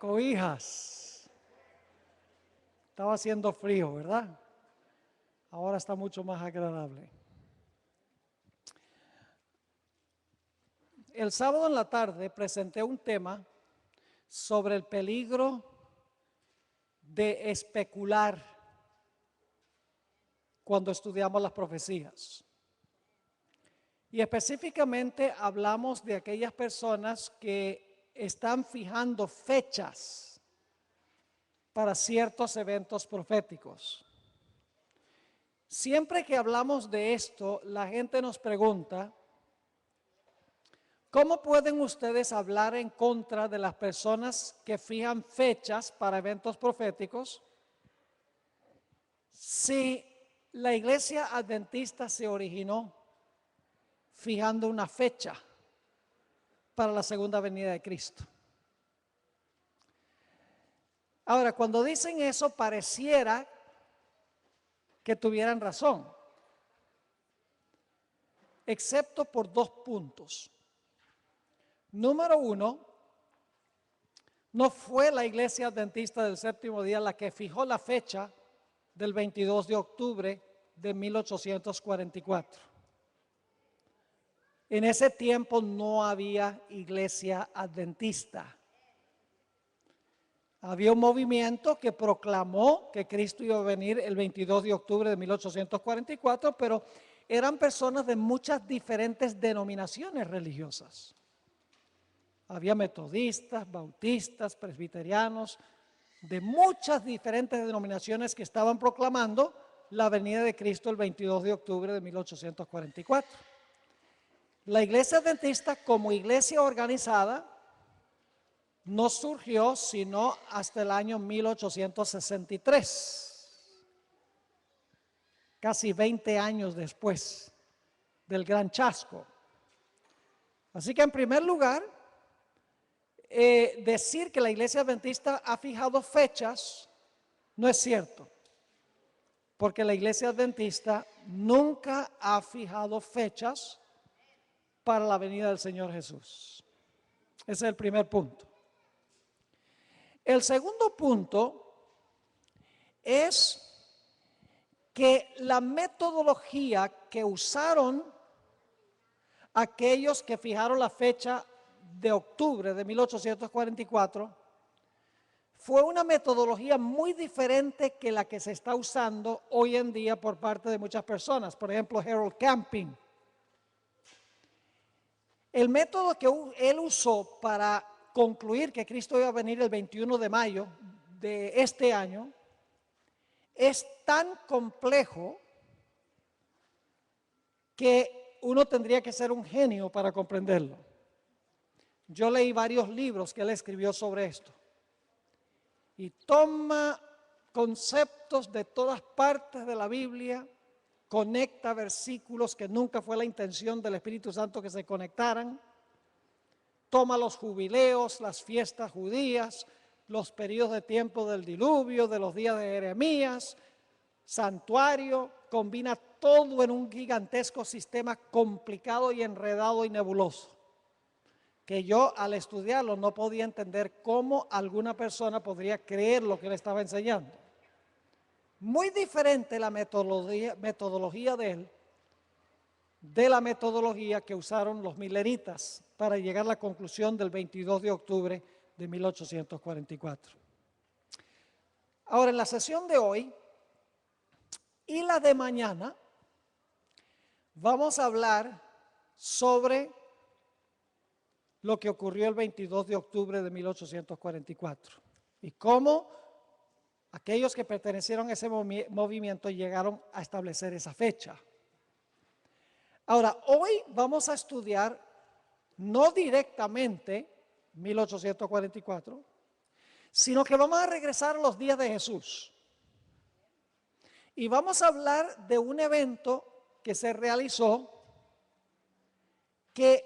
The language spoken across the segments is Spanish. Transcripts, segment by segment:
cobijas. Estaba haciendo frío, ¿verdad? Ahora está mucho más agradable. El sábado en la tarde presenté un tema sobre el peligro de especular cuando estudiamos las profecías. Y específicamente hablamos de aquellas personas que están fijando fechas para ciertos eventos proféticos. Siempre que hablamos de esto, la gente nos pregunta, ¿cómo pueden ustedes hablar en contra de las personas que fijan fechas para eventos proféticos si la iglesia adventista se originó fijando una fecha para la segunda venida de Cristo? Ahora, cuando dicen eso, pareciera que tuvieran razón, excepto por dos puntos. Número uno, no fue la iglesia adventista del séptimo día la que fijó la fecha del 22 de octubre de 1844. En ese tiempo no había iglesia adventista. Había un movimiento que proclamó que Cristo iba a venir el 22 de octubre de 1844, pero eran personas de muchas diferentes denominaciones religiosas. Había metodistas, bautistas, presbiterianos, de muchas diferentes denominaciones que estaban proclamando la venida de Cristo el 22 de octubre de 1844. La iglesia adventista como iglesia organizada no surgió sino hasta el año 1863, casi 20 años después del gran chasco. Así que en primer lugar, decir que la iglesia adventista ha fijado fechas no es cierto, porque la iglesia adventista nunca ha fijado fechas para la venida del Señor Jesús. Ese es el primer punto. El segundo punto es que la metodología que usaron aquellos que fijaron la fecha de octubre de 1844 fue una metodología muy diferente que la que se está usando hoy en día por parte de muchas personas. Por ejemplo, Harold Camping. El método que él usó para concluir que Cristo iba a venir el 21 de mayo de este año es tan complejo que uno tendría que ser un genio para comprenderlo. Yo leí varios libros que él escribió sobre esto y toma conceptos de todas partes de la Biblia, conecta versículos que nunca fue la intención del Espíritu Santo que se conectaran, toma los jubileos, las fiestas judías, los periodos de tiempo del diluvio, de los días de Jeremías, santuario, combina todo en un gigantesco sistema complicado y enredado y nebuloso, que yo al estudiarlo no podía entender cómo alguna persona podría creer lo que él estaba enseñando. Muy diferente la metodología de él de la metodología que usaron los mileritas para llegar a la conclusión del 22 de octubre de 1844. Ahora, en la sesión de hoy y la de mañana, vamos a hablar sobre lo que ocurrió el 22 de octubre de 1844 y cómo aquellos que pertenecieron a ese movimiento llegaron a establecer esa fecha. Ahora, hoy vamos a estudiar no directamente 1844, sino que vamos a regresar a los días de Jesús. Y vamos a hablar de un evento que se realizó que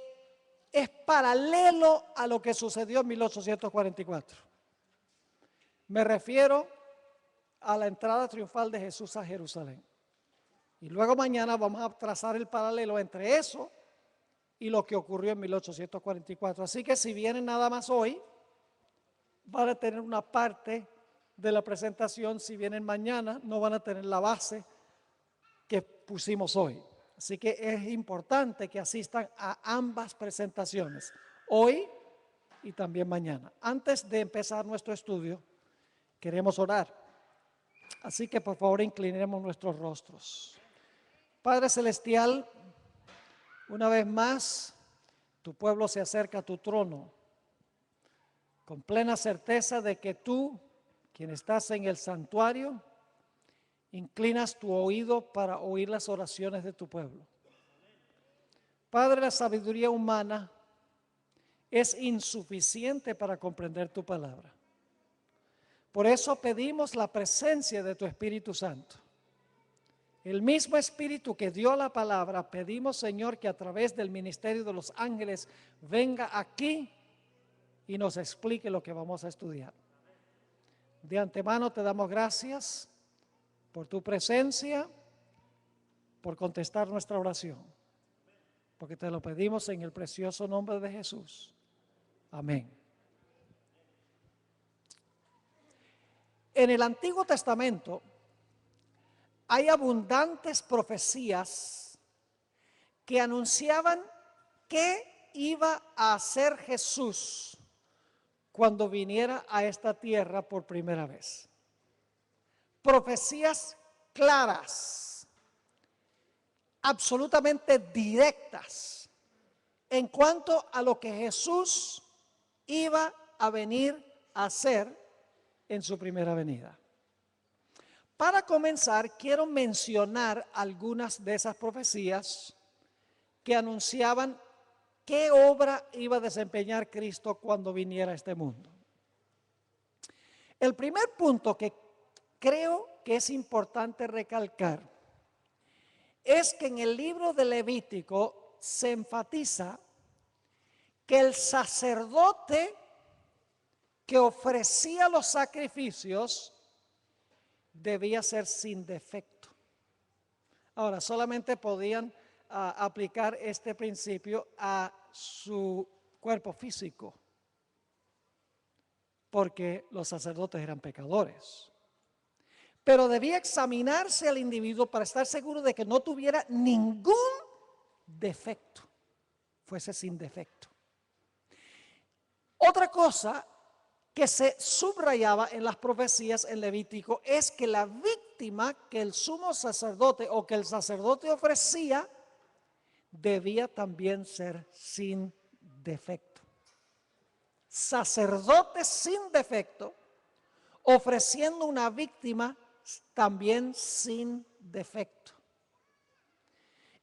es paralelo a lo que sucedió en 1844. Me refiero a la entrada triunfal de Jesús a Jerusalén. Y luego mañana vamos a trazar el paralelo entre eso y lo que ocurrió en 1844. Así que si vienen nada más hoy, van a tener una parte de la presentación. Si vienen mañana, no van a tener la base que pusimos hoy. Así que es importante que asistan a ambas presentaciones, hoy y también mañana. Antes de empezar nuestro estudio, queremos orar. Así que por favor inclinemos nuestros rostros. Padre Celestial, una vez más, tu pueblo se acerca a tu trono con plena certeza de que tú, quien estás en el santuario, inclinas tu oído para oír las oraciones de tu pueblo. Padre, la sabiduría humana es insuficiente para comprender tu palabra. Por eso pedimos la presencia de tu Espíritu Santo. El mismo Espíritu que dio la palabra, pedimos, Señor, que a través del ministerio de los ángeles venga aquí y nos explique lo que vamos a estudiar. De antemano te damos gracias por tu presencia, por contestar nuestra oración, porque te lo pedimos en el precioso nombre de Jesús. Amén. En el Antiguo Testamento hay abundantes profecías que anunciaban qué iba a hacer Jesús cuando viniera a esta tierra por primera vez. Profecías claras, absolutamente directas en cuanto a lo que Jesús iba a venir a hacer en su primera venida. Para comenzar, quiero mencionar algunas de esas profecías que anunciaban qué obra iba a desempeñar Cristo cuando viniera a este mundo. El primer punto que creo que es importante recalcar es que en el libro de Levítico se enfatiza que el sacerdote que ofrecía los sacrificios debía ser sin defecto. Ahora, solamente podían aplicar este principio a su cuerpo físico, porque los sacerdotes eran pecadores. Pero debía examinarse al individuo para estar seguro de que no tuviera ningún defecto, fuese sin defecto. Otra cosa que se subrayaba en las profecías en Levítico es que la víctima que el sumo sacerdote o que el sacerdote ofrecía debía también ser sin defecto. Sacerdote sin defecto, ofreciendo una víctima también sin defecto.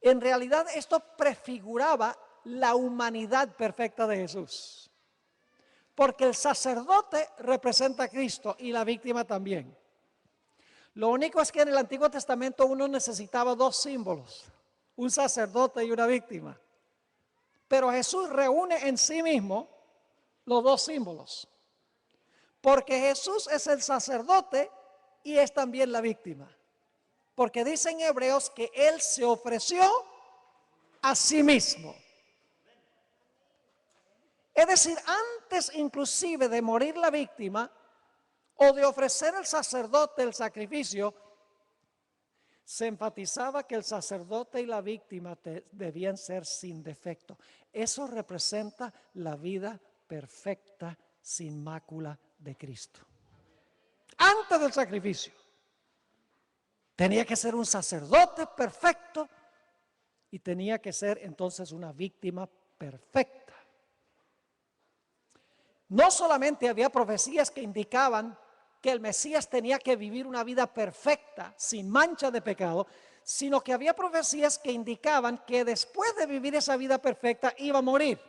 En realidad esto prefiguraba la humanidad perfecta de Jesús, porque el sacerdote representa a Cristo y la víctima también. Lo único es que en el Antiguo Testamento uno necesitaba dos símbolos, un sacerdote y una víctima. Pero Jesús reúne en sí mismo los dos símbolos, porque Jesús es el sacerdote y es también la víctima. Porque dice en Hebreos que Él se ofreció a sí mismo. Es decir, antes inclusive de morir la víctima o de ofrecer el sacerdote el sacrificio, se enfatizaba que el sacerdote y la víctima debían ser sin defecto. Eso representa la vida perfecta, sin mácula de Cristo. Antes del sacrificio, tenía que ser un sacerdote perfecto y tenía que ser entonces una víctima perfecta. No solamente había profecías que indicaban que el Mesías tenía que vivir una vida perfecta, sin mancha de pecado, sino que había profecías que indicaban que después de vivir esa vida perfecta iba a morir.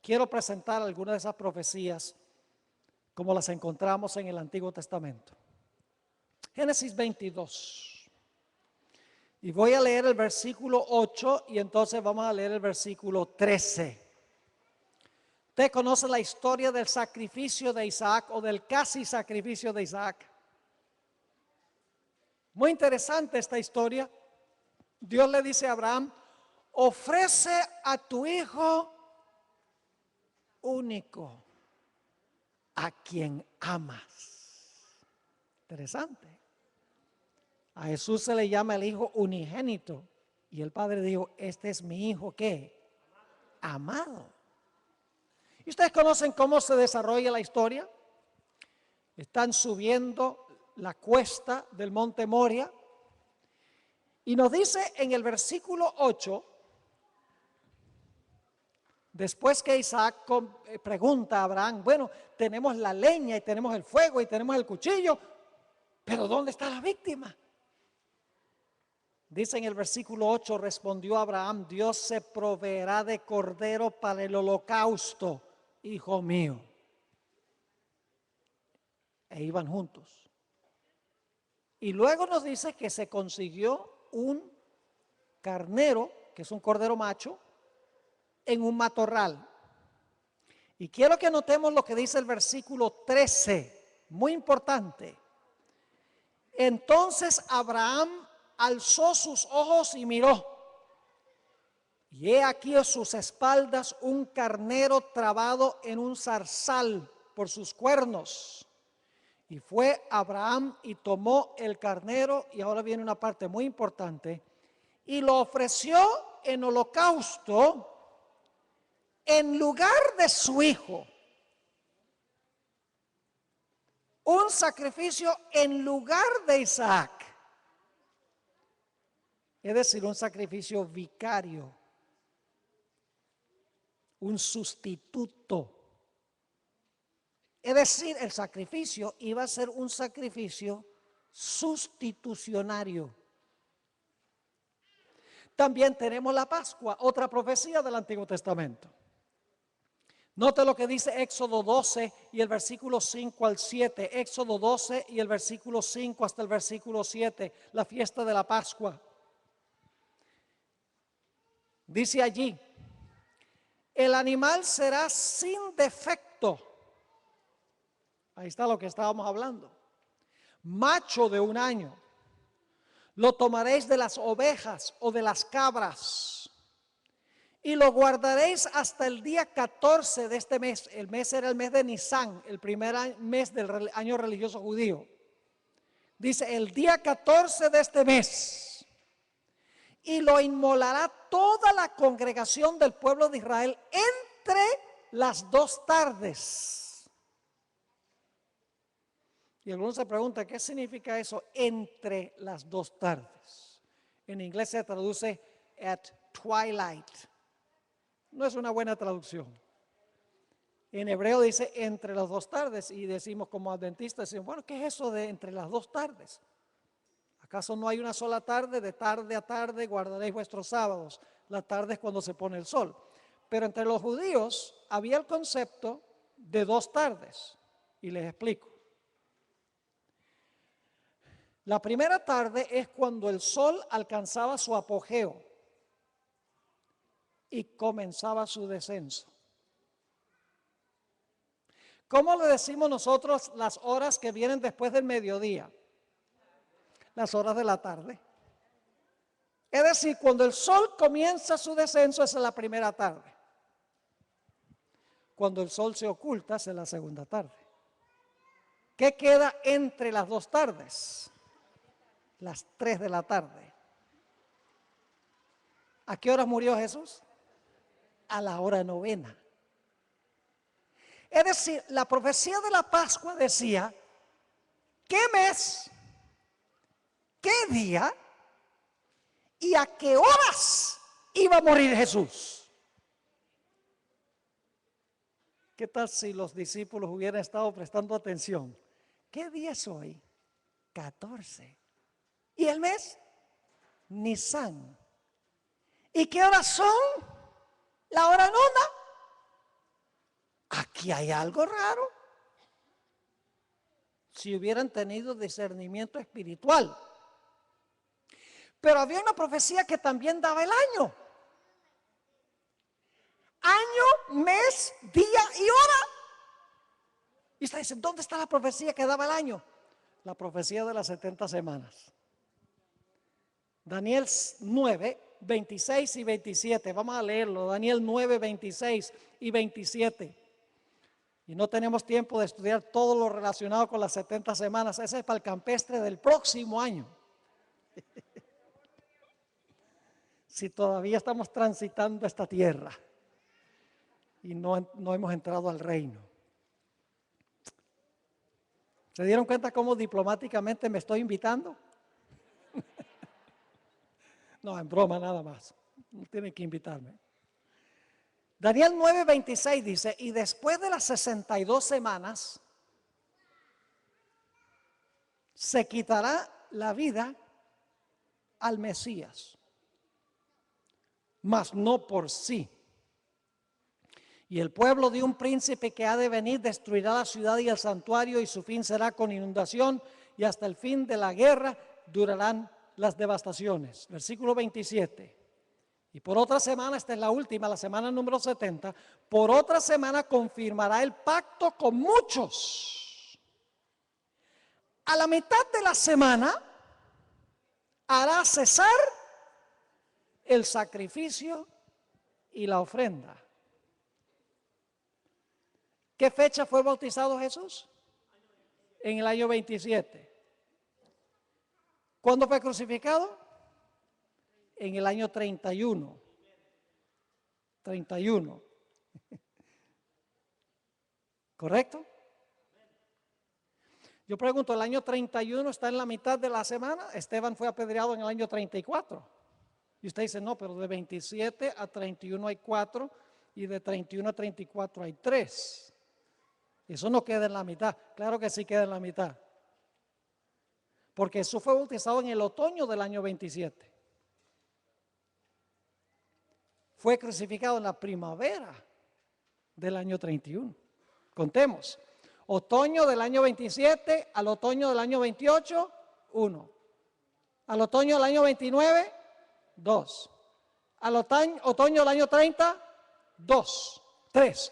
Quiero presentar algunas de esas profecías como las encontramos en el Antiguo Testamento. Génesis 22. Y voy a leer el versículo 8 y entonces vamos a leer el versículo 13. Usted conoce la historia del sacrificio de Isaac o del casi sacrificio de Isaac. Muy interesante esta historia. Dios le dice a Abraham, ofrece a tu hijo único. a quien amas. Interesante. A Jesús se le llama el Hijo unigénito. Y el Padre dijo, este es mi Hijo, ¿qué? Amado. ¿Y ustedes conocen cómo se desarrolla la historia? Están subiendo la cuesta del monte Moria. Y nos dice en el versículo 8, después que Isaac pregunta a Abraham, bueno, tenemos la leña y tenemos el fuego y tenemos el cuchillo, pero ¿dónde está la víctima? Dice en el versículo 8, respondió Abraham, Dios se proveerá de cordero para el holocausto, hijo mío. E iban juntos. Y luego nos dice que se consiguió un carnero, que es un cordero macho, en un matorral. Y quiero que notemos lo que dice el versículo 13, muy importante. Entonces Abraham alzó sus ojos y miró, y he aquí a sus espaldas un carnero trabado en un zarzal por sus cuernos. Y fue Abraham y tomó el carnero, y ahora viene una parte muy importante, y lo ofreció en holocausto en lugar de su hijo. Un sacrificio en lugar de Isaac. Es decir, un sacrificio vicario. Un sustituto. Es decir, el sacrificio iba a ser un sacrificio sustitucionario. También tenemos la Pascua, otra profecía del Antiguo Testamento. Note lo que dice Éxodo 12 y el versículo 5 al 7. Éxodo 12 y el versículo 5 hasta el versículo 7, la fiesta de la Pascua. Dice allí, el animal será sin defecto. Ahí está lo que estábamos hablando. Macho de 1 año. Lo tomaréis de las ovejas o de las cabras y lo guardaréis hasta el día 14 de este mes. El mes era el mes de Nisan, el primer mes del año religioso judío. Dice, el día 14 de este mes. Y lo inmolará toda la congregación del pueblo de Israel entre las 2 tardes. Y algunos se preguntan, ¿qué significa eso? Entre las 2 tardes. En inglés se traduce at twilight. No es una buena traducción. En hebreo dice entre las 2 tardes y decimos como adventistas, decimos, bueno, ¿qué es eso de entre las 2 tardes? ¿Acaso no hay una sola tarde? De tarde a tarde guardaréis vuestros sábados. La tarde es cuando se pone el sol. Pero entre los judíos había el concepto de 2 tardes. Y les explico. La primera tarde es cuando el sol alcanzaba su apogeo y comenzaba su descenso. ¿Cómo le decimos nosotros las horas que vienen después del mediodía? Las horas de la tarde. Es decir, cuando el sol comienza su descenso, esa es la primera tarde. Cuando el sol se oculta, esa es la segunda tarde. ¿Qué queda entre las 2 tardes? Las 3 de la tarde. ¿A qué hora murió Jesús? A la hora 9. Es decir, la profecía de la Pascua decía, ¿qué mes? ¿Qué día? ¿Y a qué horas iba a morir Jesús? ¿Qué tal si los discípulos hubieran estado prestando atención? ¿Qué día es hoy? 14. ¿Y el mes? Nisan. ¿Y qué horas son? La hora 9. Aquí hay algo raro. Si hubieran tenido discernimiento espiritual. Pero había una profecía que también daba el año. Año, mes, día y hora. Y usted dice, ¿dónde está la profecía que daba el año? La profecía de las 70 semanas. Daniel 9, 26 y 27. Vamos a leerlo. Daniel 9, 26 y 27. Y no tenemos tiempo de estudiar todo lo relacionado con las 70 semanas. Ese es para el campestre del próximo año. Si todavía estamos transitando esta tierra y no hemos entrado al reino. ¿Se dieron cuenta cómo diplomáticamente me estoy invitando? No, en broma nada más. No tienen que invitarme. Daniel 9:26 dice, y después de las 62 semanas, se quitará la vida al Mesías, mas no por sí. Y el pueblo de un príncipe que ha de venir destruirá la ciudad y el santuario, y su fin será con inundación, y hasta el fin de la guerra durarán las devastaciones. Versículo 27. Y por otra semana, esta es la última, la semana número 70, por otra semana confirmará el pacto con muchos. A la mitad de la semana hará cesar el sacrificio y la ofrenda. ¿Qué fecha fue bautizado Jesús? En el año 27. ¿Cuándo fue crucificado? En el año 31. 31. ¿Correcto? Yo pregunto, ¿el año 31 está en la mitad de la semana? Esteban fue apedreado en el año 34. Y usted dice, no, pero de 27 a 31 hay 4 y de 31 a 34 hay 3. Eso no queda en la mitad. Claro que sí queda en la mitad. Porque Jesús fue bautizado en el otoño del año 27. Fue crucificado en la primavera del año 31. Contemos. Otoño del año 27 al otoño del año 28, 1. Al otoño del año 29, 2. Al otoño del año 30, 2, 3.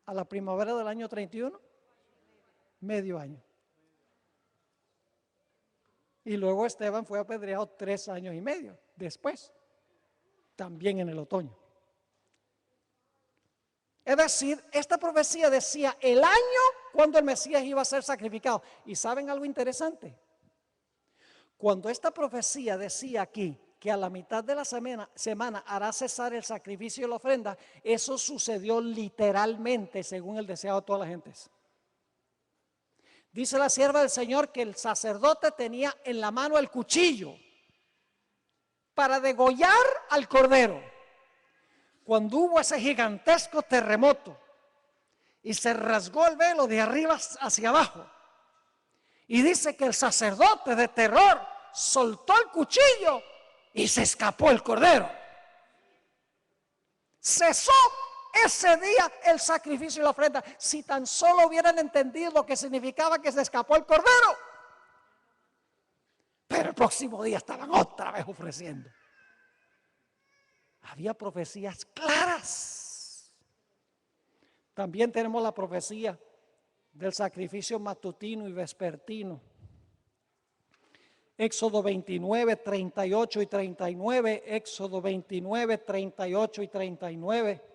A la primavera del año 31, medio año. Y luego Esteban fue apedreado 3 años y medio después, también en el otoño. Es decir, esta profecía decía el año cuando el Mesías iba a ser sacrificado. ¿Y saben algo interesante? Cuando esta profecía decía aquí que a la mitad de la semana hará cesar el sacrificio y la ofrenda, eso sucedió literalmente según el deseo de todas las gentes. Dice la sierva del Señor que el sacerdote tenía en la mano el cuchillo para degollar al cordero. Cuando hubo ese gigantesco terremoto y se rasgó el velo de arriba hacia abajo, y dice que el sacerdote de terror soltó el cuchillo y se escapó el cordero. Cesó ese día el sacrificio y la ofrenda. Si tan solo hubieran entendido lo que significaba que se escapó el cordero. Pero el próximo día estaban otra vez ofreciendo. Había profecías claras. También tenemos la profecía del sacrificio matutino y vespertino. Éxodo 29, 38 y 39. Éxodo 29, 38 y 39.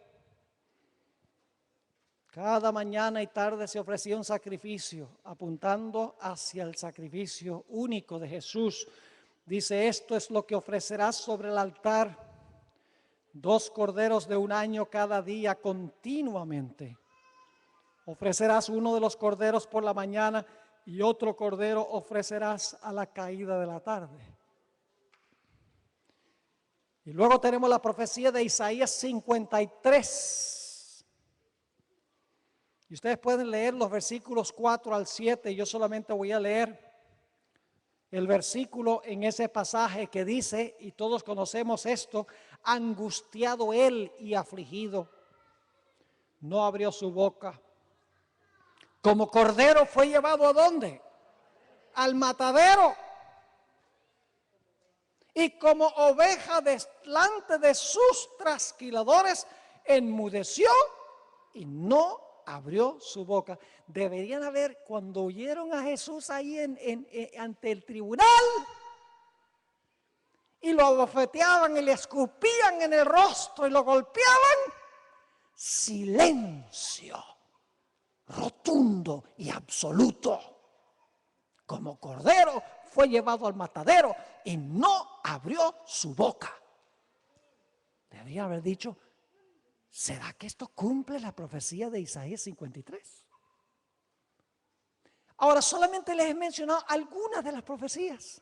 Cada mañana y tarde se ofrecía un sacrificio, apuntando hacia el sacrificio único de Jesús. Dice, esto es lo que ofrecerás sobre el altar: 2 corderos de 1 año cada día continuamente. Ofrecerás uno de los corderos por la mañana y otro cordero ofrecerás a la caída de la tarde. Y luego tenemos la profecía de Isaías 53. Y ustedes pueden leer los versículos 4 al 7. Yo solamente voy a leer el versículo en ese pasaje que dice, y todos conocemos esto: angustiado él y afligido, no abrió su boca. Como cordero fue llevado ¿a dónde? Al matadero. Y como oveja delante de sus trasquiladores, enmudeció y no abrió su boca. Deberían haber, cuando oyeron a Jesús ahí ante el tribunal, y lo abofeteaban y le escupían en el rostro y lo golpeaban, silencio rotundo y absoluto. Como cordero fue llevado al matadero y no abrió su boca. Debería haber dicho, ¿será que esto cumple la profecía de Isaías 53? Ahora, solamente les he mencionado algunas de las profecías.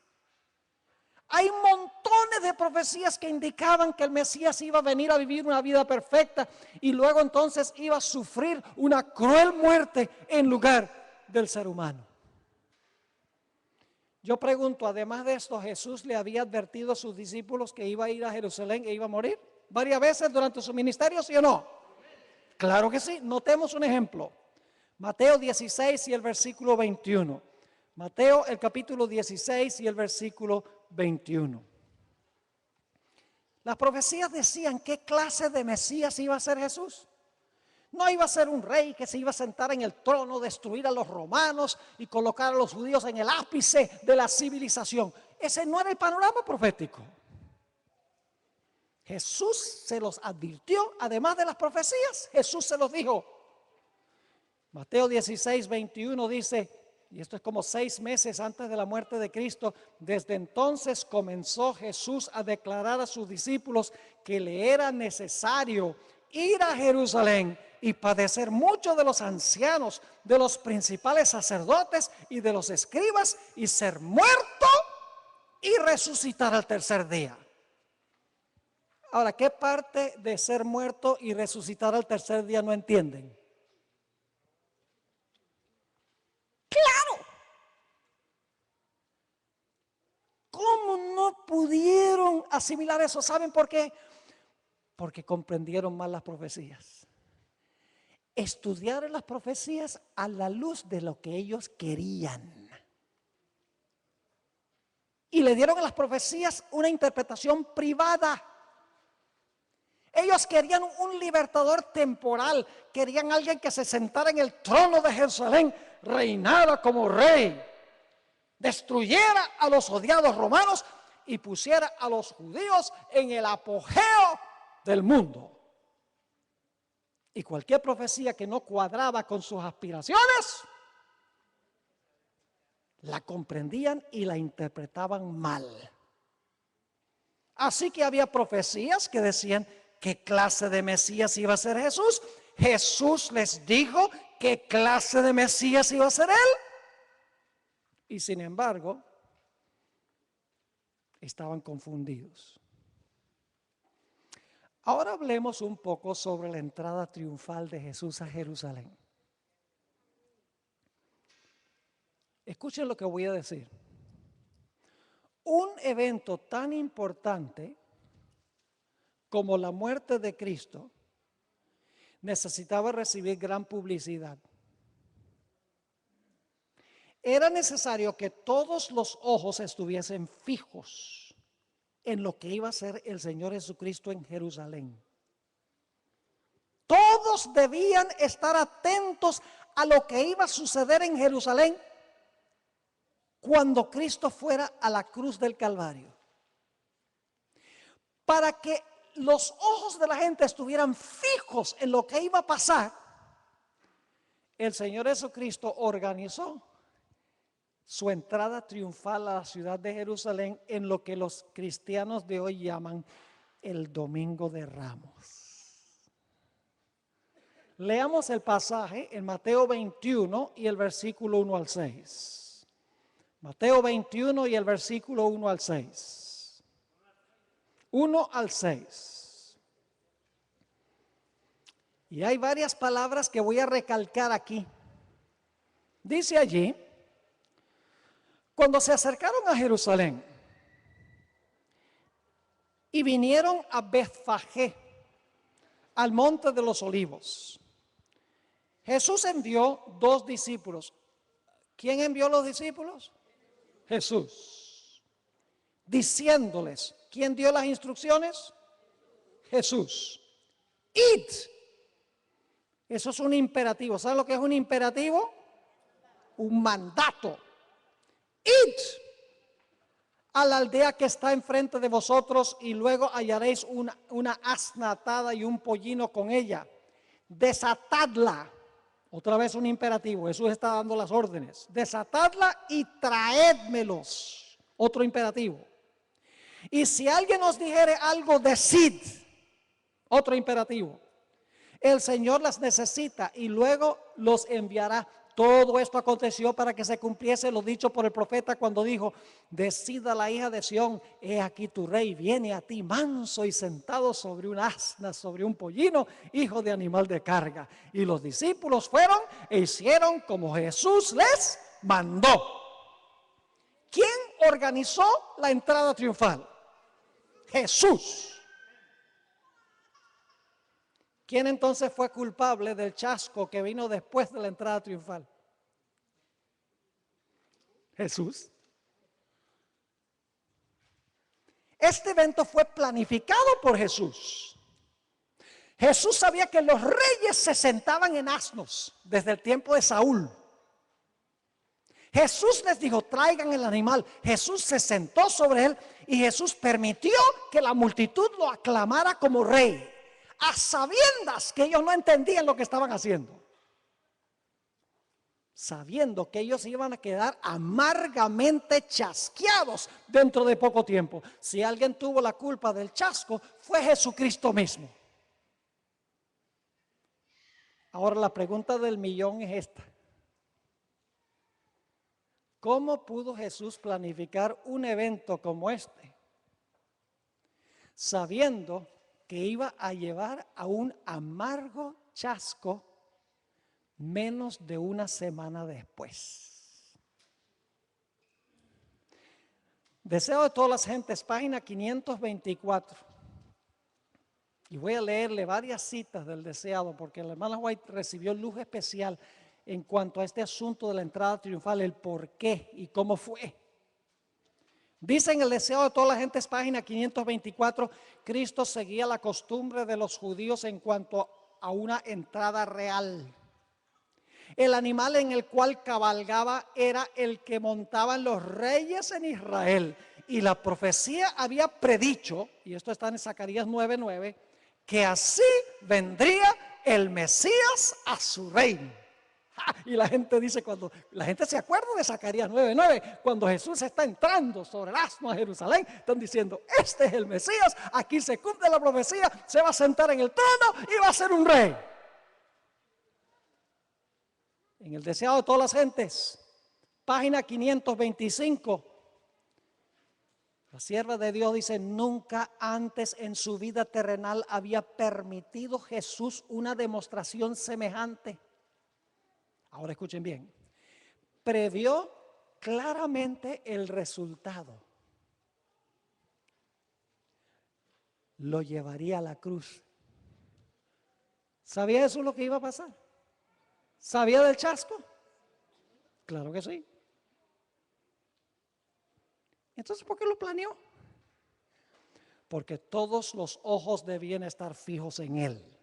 Hay montones de profecías que indicaban que el Mesías iba a venir a vivir una vida perfecta y luego entonces iba a sufrir una cruel muerte en lugar del ser humano. Yo pregunto, además de esto, ¿Jesús le había advertido a sus discípulos que iba a ir a Jerusalén e iba a morir varias veces durante su ministerio, sí o no? Claro que sí. Notemos un ejemplo. Mateo 16 y el versículo 21. Mateo el capítulo 16 y el versículo 21. Las profecías decían qué clase de Mesías iba a ser Jesús. No iba a ser un rey que se iba a sentar en el trono, destruir a los romanos y colocar a los judíos en el ápice de la civilización. Ese no era el panorama profético. Jesús se los advirtió, además de las profecías, Jesús se los dijo. Mateo 16, 21 dice, y esto es como 6 meses antes de la muerte de Cristo, desde entonces comenzó Jesús a declarar a sus discípulos que le era necesario ir a Jerusalén y padecer mucho de los ancianos, de los principales sacerdotes y de los escribas y ser muerto y resucitar al tercer día. Ahora, ¿qué parte de ser muerto y resucitar al tercer día no entienden? ¡Claro! ¿Cómo no pudieron asimilar eso? ¿Saben por qué? Porque comprendieron mal las profecías. Estudiaron las profecías a la luz de lo que ellos querían. Y le dieron a las profecías una interpretación privada. Ellos querían un libertador temporal, querían alguien que se sentara en el trono de Jerusalén, reinara como rey, destruyera a los odiados romanos y pusiera a los judíos en el apogeo del mundo. Y cualquier profecía que no cuadraba con sus aspiraciones, la comprendían y la interpretaban mal. Así que había profecías que decían qué clase de Mesías iba a ser Jesús. Jesús les dijo qué clase de Mesías iba a ser él. Y sin embargo, estaban confundidos. Ahora hablemos un poco sobre la entrada triunfal de Jesús a Jerusalén. Escuchen lo que voy a decir. Un evento tan importante como la muerte de Cristo necesitaba recibir gran publicidad. Era necesario que todos los ojos estuviesen fijos en lo que iba a ser el Señor Jesucristo en Jerusalén. Todos debían estar atentos a lo que iba a suceder en Jerusalén cuando Cristo fuera a la cruz del Calvario. Para que los ojos de la gente estuvieran fijos en lo que iba a pasar, el Señor Jesucristo organizó su entrada triunfal a la ciudad de Jerusalén en lo que los cristianos de hoy llaman el Domingo de Ramos. Leamos el pasaje en Mateo 21 y el versículo 1 al 6. Mateo 21 y el versículo 1 al 6. 1 al 6. Y hay varias palabras que voy a recalcar aquí. Dice allí, cuando se acercaron a Jerusalén y vinieron a Betfagé, al monte de los olivos, Jesús envió 2 discípulos. ¿Quién envió los discípulos? Jesús. Diciéndoles, ¿quién dio las instrucciones? Jesús. Id. Eso es un imperativo. ¿Saben lo que es un imperativo? Un mandato. Id a la aldea que está enfrente de vosotros y luego hallaréis una asna atada y un pollino con ella. desatadla. Otra vez un imperativo, Jesús está dando las órdenes. Desatadla y traédmelos. Otro imperativo. Y si alguien os dijere algo, decid. Otro imperativo. El Señor las necesita y luego los enviará. Todo esto aconteció para que se cumpliese lo dicho por el profeta cuando dijo: decida la hija de Sión, he aquí tu rey viene a ti manso y sentado sobre un asna, sobre un pollino, hijo de animal de carga. Y los discípulos fueron e hicieron como Jesús les mandó. ¿Quién organizó la entrada triunfal? Jesús. ¿Quién entonces fue culpable del chasco que vino después de la entrada triunfal? Jesús. Este evento fue planificado por Jesús. Jesús sabía que los reyes se sentaban en asnos desde el tiempo de Saúl. Jesús les dijo: traigan el animal. Jesús se sentó sobre él y Jesús permitió que la multitud lo aclamara como rey, a sabiendas que ellos no entendían lo que estaban haciendo, sabiendo que ellos iban a quedar amargamente chasqueados dentro de poco tiempo. Si alguien tuvo la culpa del chasco, fue Jesucristo mismo. Ahora la pregunta del millón es esta: ¿cómo pudo Jesús planificar un evento como este, sabiendo que iba a llevar a un amargo chasco menos de una semana después? Deseo de todas las gentes, página 524. Y voy a leerle varias citas del deseado, porque la hermana White recibió luz especial en cuanto a este asunto de la entrada triunfal, el por qué y cómo fue. Dice en el deseo de toda la gente, es página 524, Cristo seguía la costumbre de los judíos en cuanto a una entrada real. El animal en el cual cabalgaba era el que montaban los reyes en Israel. Y la profecía había predicho, y esto está en Zacarías 9:9, que así vendría el Mesías a su reino. Y la gente dice, cuando la gente se acuerda de Zacarías 9:9, cuando Jesús está entrando sobre el asno a Jerusalén, están diciendo: este es el Mesías, aquí se cumple la profecía, se va a sentar en el trono y va a ser un rey. En el deseado de todas las gentes, página 525, la sierva de Dios dice: nunca antes en su vida terrenal había permitido Jesús una demostración semejante. Ahora escuchen bien, previó claramente el resultado. Lo llevaría a la cruz. ¿Sabía Jesús lo que iba a pasar? ¿Sabía del chasco? Claro que sí. Entonces, ¿por qué lo planeó? Porque todos los ojos debían estar fijos en él.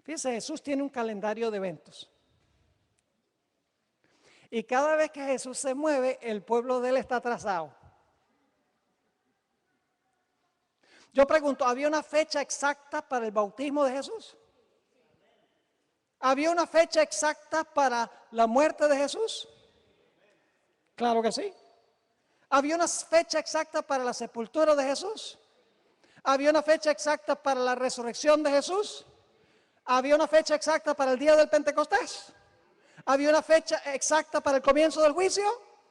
Fíjense, Jesús tiene un calendario de eventos. Y cada vez que Jesús se mueve, el pueblo de él está atrasado. Yo pregunto, ¿había una fecha exacta para el bautismo de Jesús? ¿Había una fecha exacta para la muerte de Jesús? Claro que sí. ¿Había una fecha exacta para la sepultura de Jesús? ¿Había una fecha exacta para la resurrección de Jesús? ¿Había una fecha exacta para el día del Pentecostés? ¿Había una fecha exacta para el comienzo del juicio?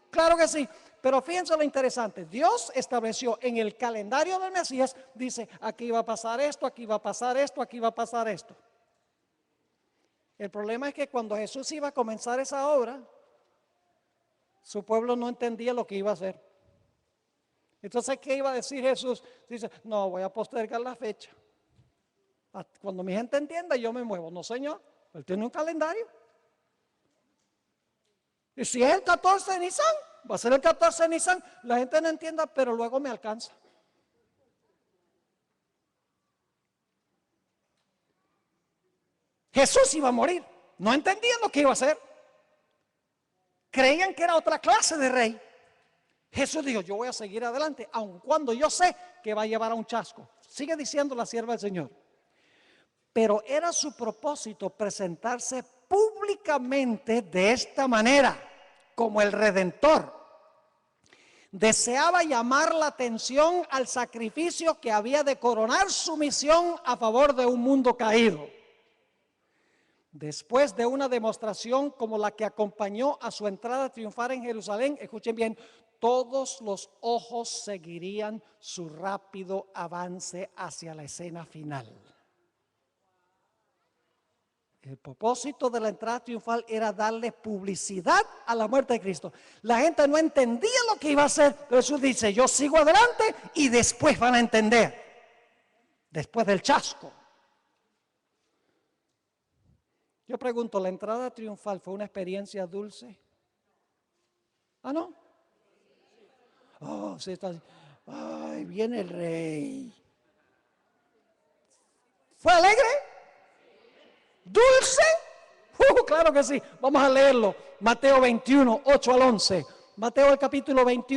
Claro que sí. Pero fíjense lo interesante, Dios estableció en el calendario del Mesías, dice: aquí va a pasar esto, aquí va a pasar esto, aquí va a pasar esto. El problema es que cuando Jesús iba a comenzar esa obra, su pueblo no entendía lo que iba a hacer. Entonces, ¿qué iba a decir Jesús? Dice: no, voy a postergar la fecha. Cuando mi gente entienda, yo me muevo. No, Señor, Él tiene un calendario. Y si es el 14 de Nisan, va a ser el 14 de Nisan. La gente no entienda, pero luego me alcanza. Jesús iba a morir. No entendían lo que iba a hacer. Creían que era otra clase de rey. Jesús dijo: yo voy a seguir adelante, aun cuando yo sé que va a llevar a un chasco. Sigue diciendo la sierva del Señor. Pero era su propósito presentarse públicamente de esta manera, como el Redentor. Deseaba llamar la atención al sacrificio que había de coronar su misión a favor de un mundo caído. Después de una demostración como la que acompañó a su entrada triunfal en Jerusalén, escuchen bien, todos los ojos seguirían su rápido avance hacia la escena final. El propósito de la entrada triunfal era darle publicidad a la muerte de Cristo. La gente no entendía lo que iba a hacer, pero Jesús dice, yo sigo adelante y después van a entender, después del chasco. Yo pregunto, ¿la entrada triunfal fue una experiencia dulce? ¿Ah, no? Oh, sí, está así. Ay, viene el rey. ¿Fue alegre? ¿Dulce? Claro que sí. Vamos a leerlo. Mateo 21, 8 al 11. Mateo el capítulo 21.